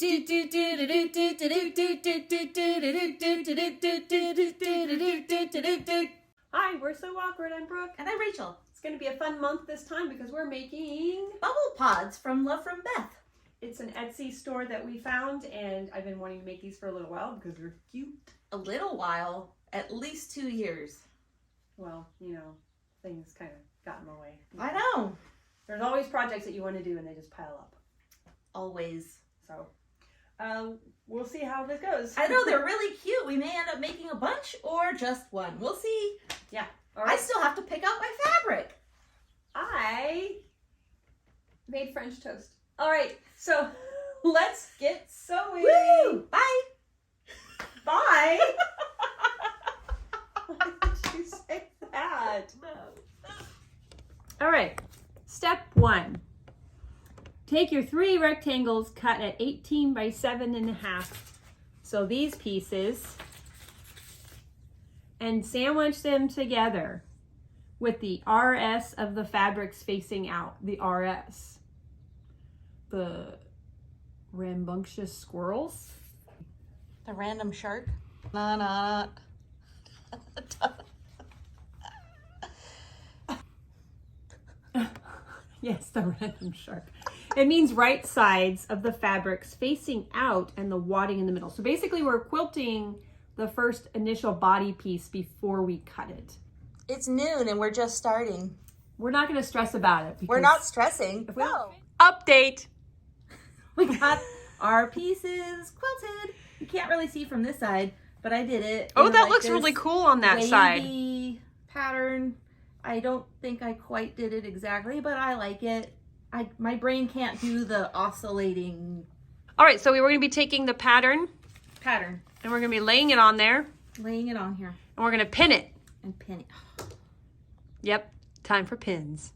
Hi, we're so awkward. I'm Brooke. And I'm Rachel. It's going to be a fun month this time because we're making bubble pods from Love from Beth. It's an Etsy store that we found, and I've been wanting to make these for a little while because they're cute. A little while, at least 2 years. Well, you know, things kind of got in the way. I know. There's always projects that you want to do and they just pile up. Always. So, we'll see how this goes. I know, they're really cute. We may end up making a bunch or just one. We'll see. Yeah. All right. I still have to pick out my fabric. I made French toast. All right, so let's get sewing. Woo! Bye. Bye. Why did you say that? No. All right, step 1. Take your 3 rectangles cut at 18 by 7.5. So these pieces, and sandwich them together with the RS of the fabrics facing out. The RS. The rambunctious squirrels. The random shark. Nah. Yes, the random shark. It means right sides of the fabrics facing out and the wadding in the middle. So basically we're quilting the first initial body piece before we cut it. It's noon and we're just starting. We're not going to stress about it. We're not stressing. No. Update. We got our pieces quilted. You can't really see from this side, but I did it. Oh, that looks really cool on that side. Wavy pattern. I don't think I quite did it exactly, but I like it. My brain can't do the oscillating. All right, so we're going to be taking the pattern Pattern. and we're going to be laying it on there Laying it on here. and we're going to pin it. And pin it. Yep, time for pins.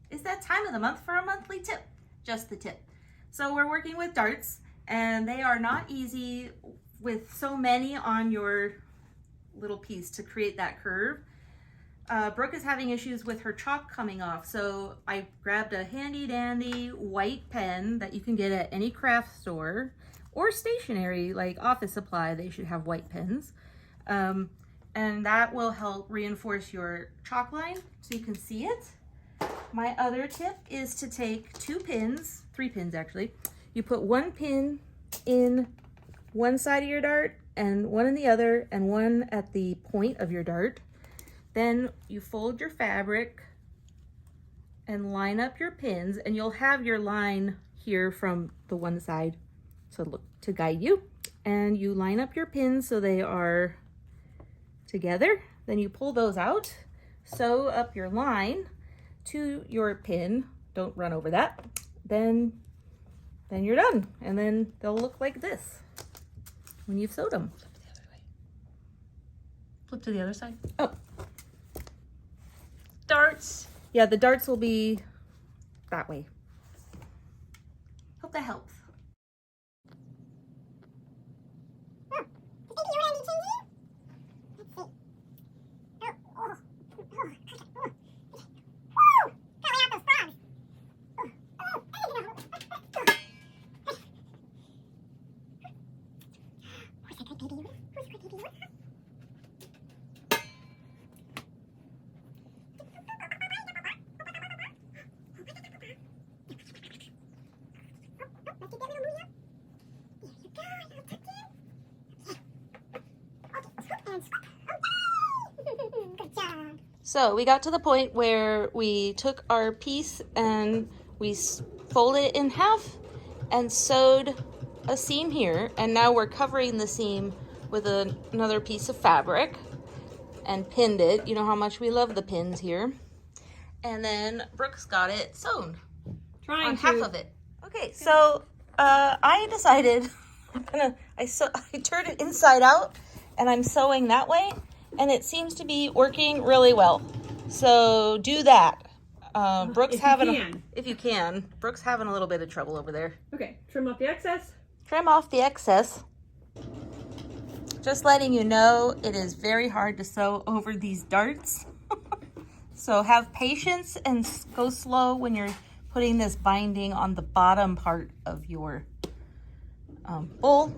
It's that time of the month for a monthly tip. Just the tip. So we're working with darts, and they are not easy with so many on your little piece to create that curve. Brooke is having issues with her chalk coming off, so I grabbed a handy dandy white pen that you can get at any craft store or stationery like office supply. They should have white pens, and that will help reinforce your chalk line so you can see it. My other tip is to take 2 pins, 3 pins actually. You put 1 pin in one side of your dart and 1 in the other and 1 at the point of your dart. Then you fold your fabric and line up your pins, and you'll have your line here from the one side to guide you. And you line up your pins so they are together. Then you pull those out, sew up your line to your pin. Don't run over that. Then you're done. And then they'll look like this when you've sewed them. Flip to the other side. Oh, Darts. yeah, the darts will be that way. Hope that helps. So we got to the point where we took our piece and we folded it in half and sewed a seam here, and now we're covering the seam with another piece of fabric and pinned it. You know how much we love the pins here. And then Brooke's got it sewn on half of it. Okay, so I decided I turned it inside out and I'm sewing that way, and it seems to be working really well. So do that. Brooke's if you can. Brooke's having a little bit of trouble over there. Okay, trim off the excess. Trim off the excess. Just letting you know, it is very hard to sew over these darts. So have patience and go slow when you're putting this binding on the bottom part of your bowl.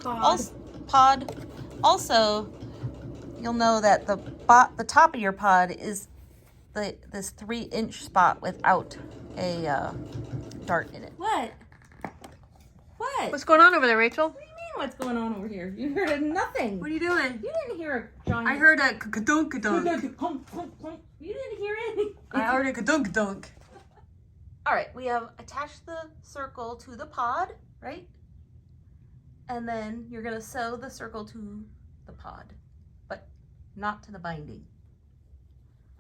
Pod. Pod. Also, you'll know that the top of your pod is this 3-inch spot without a dart in it. What? What's going on over there, Rachel? What do you mean what's going on over here? You heard nothing. What are you doing? You didn't hear a giant... I heard a ka-dunk. You didn't hear anything. I heard a ka-dunk. All right, we have attached the circle to the pod, right? And then you're gonna sew the circle to the pod, but not to the binding.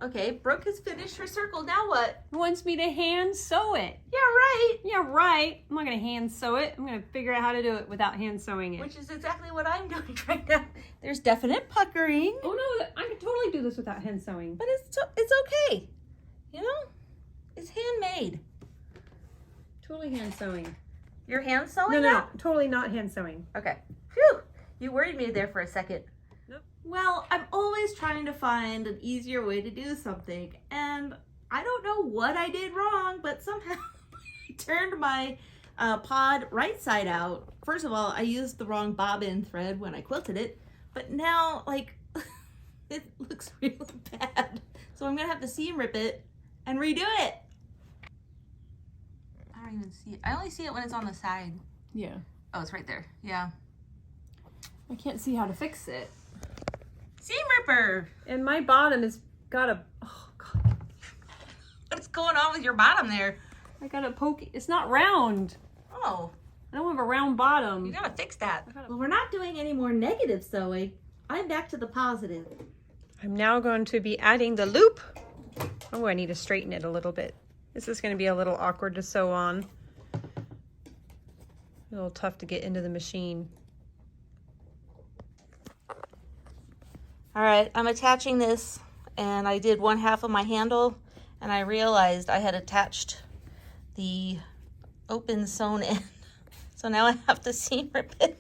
Okay, Brooke has finished her circle. Now what? He wants me to hand sew it. Yeah, right. Yeah, right. I'm not gonna hand sew it. I'm gonna figure out how to do it without hand sewing it. Which is exactly what I'm doing right now. There's definite puckering. Oh no, I can totally do this without hand sewing. But it's okay. You know, it's handmade. Totally hand sewing. You're hand sewing No, totally not hand sewing. Okay. Phew. You worried me there for a second. Nope. Well, I'm always trying to find an easier way to do something. And I don't know what I did wrong, but somehow I turned my pod right side out. First of all, I used the wrong bobbin thread when I quilted it. But now, like, it looks really bad. So I'm going to have to seam rip it and redo it. I don't even see it. I only see it when it's on the side. Yeah. Oh, it's right there. Yeah. I can't see how to fix it. Seam ripper. And my bottom has got a, oh God. What's going on with your bottom there? I got a poke, it's not round. Oh. I don't have a round bottom. You gotta fix that. Well, we're not doing any more negative sewing. I'm back to the positive. I'm now going to be adding the loop. Oh, I need to straighten it a little bit. This is going to be a little awkward to sew on. A little tough to get into the machine. All right, I'm attaching this, and I did 1/2 of my handle, and I realized I had attached the open sewn end. So now I have to seam rip it.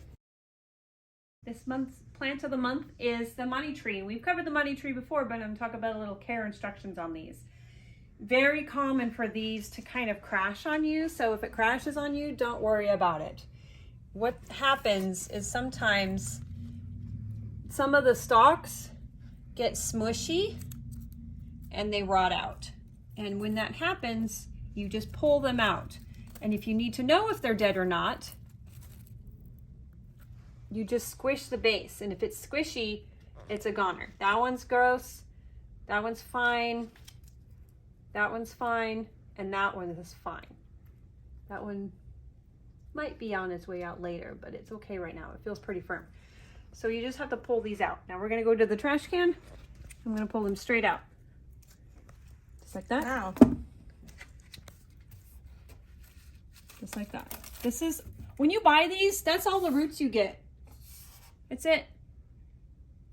This month's plant of the month is the money tree. We've covered the money tree before, but I'm going to talk about a little care instructions on these. Very common for these to kind of crash on you. So if it crashes on you, don't worry about it. What happens is sometimes some of the stalks get smushy and they rot out. And when that happens, you just pull them out. And if you need to know if they're dead or not, you just squish the base. And if it's squishy, it's a goner. That one's gross. That one's fine. That one's fine, and that one is fine. That one might be on its way out later, but it's okay right now. It feels pretty firm. So you just have to pull these out. Now we're gonna go to the trash can. I'm gonna pull them straight out. Just like that. Wow. Just like that. This is, when you buy these, that's all the roots you get. That's it.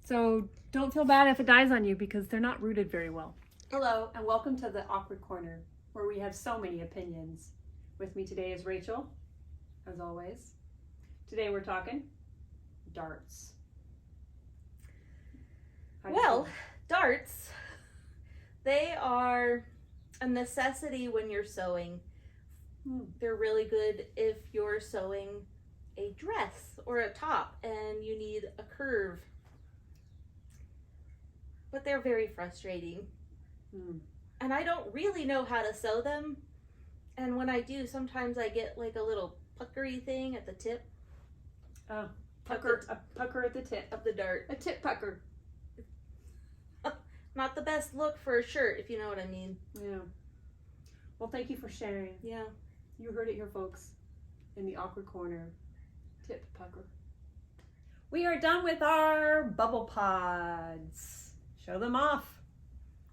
So don't feel bad if it dies on you because they're not rooted very well. Hello, and welcome to the Awkward Corner, where we have so many opinions. With me today is Rachel, as always. Today we're talking darts. Well, darts, they are a necessity when you're sewing. They're really good if you're sewing a dress or a top and you need a curve. But they're very frustrating. And I don't really know how to sew them. And when I do, sometimes I get like a little puckery thing at the tip. Oh, pucker, a pucker at the tip. Of the dart. A tip pucker. Not the best look for a shirt, if you know what I mean. Yeah. Well, thank you for sharing. Yeah. You heard it here, folks. In the Awkward Corner. Tip pucker. We are done with our bubble pods. Show them off.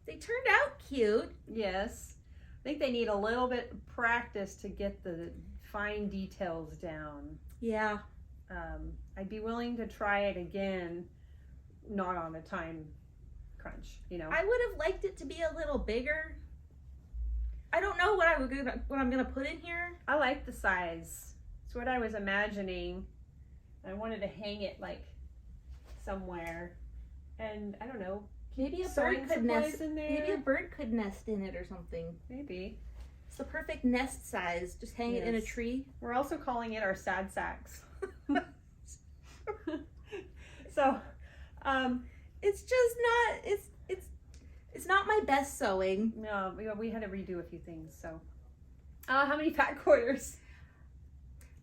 They turned out cute. Yes. I think they need a little bit of practice to get the fine details down. Yeah. I'd be willing to try it again, not on a time crunch, you know. I would have liked it to be a little bigger. I don't know what I'm gonna put in here. I like the size. It's what I was imagining. I wanted to hang it like somewhere, and I don't know. Maybe a Sewing bird could supplies nest in there. Maybe a bird could nest in it or something. Maybe. It's the perfect nest size. Just hang it in a Yes. tree. We're also calling it our sad sacks. So, It's just not. It's not my best sewing. no, we had to redo a few things. So, how many fat quarters?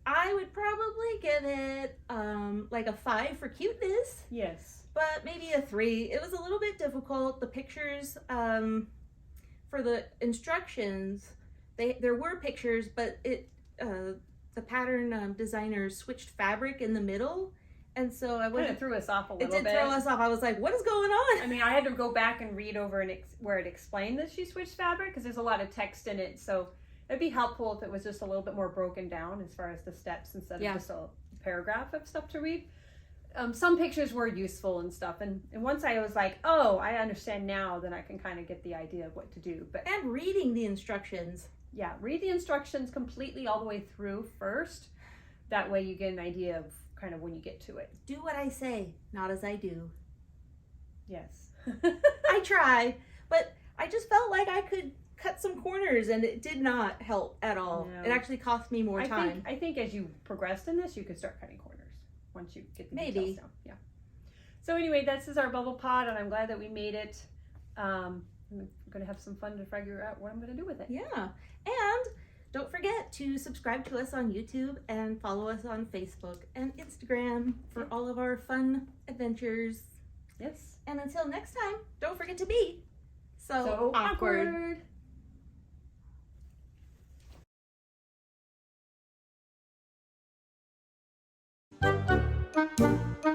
I would probably give it like a 5 for cuteness, Yes. but maybe a 3. It was a little bit difficult. The pictures for the instructions, there were pictures, but the pattern designer switched fabric in the middle, and so I Kind wasn't. of threw us off a It little did bit. throw us off. I was like, "What is going on?" I mean, I had to go back and read over where it explained that she switched fabric because there's a lot of text in it. So it'd be helpful if it was just a little bit more broken down as far as the steps instead of just a paragraph of stuff to read. Some pictures were useful and stuff. And once I was like, oh, I understand now, then I can kind of get the idea of what to do. But And reading the instructions. yeah, read the instructions completely all the way through first. That way you get an idea of kind of when you get to it. Do what I say, not as I do. Yes. I try, but I just felt like I could cut some corners, and it did not help at all. No. It actually cost me more time. I think as you progressed in this, you could start cutting corners once you get the details down. Yeah. So anyway, this is our bubble pod, and I'm glad that we made it. I'm going to have some fun to figure out what I'm going to do with it. Yeah, and don't forget to subscribe to us on YouTube and follow us on Facebook and Instagram for all of our fun adventures. Yes. And until next time, don't forget to be So awkward. awkward.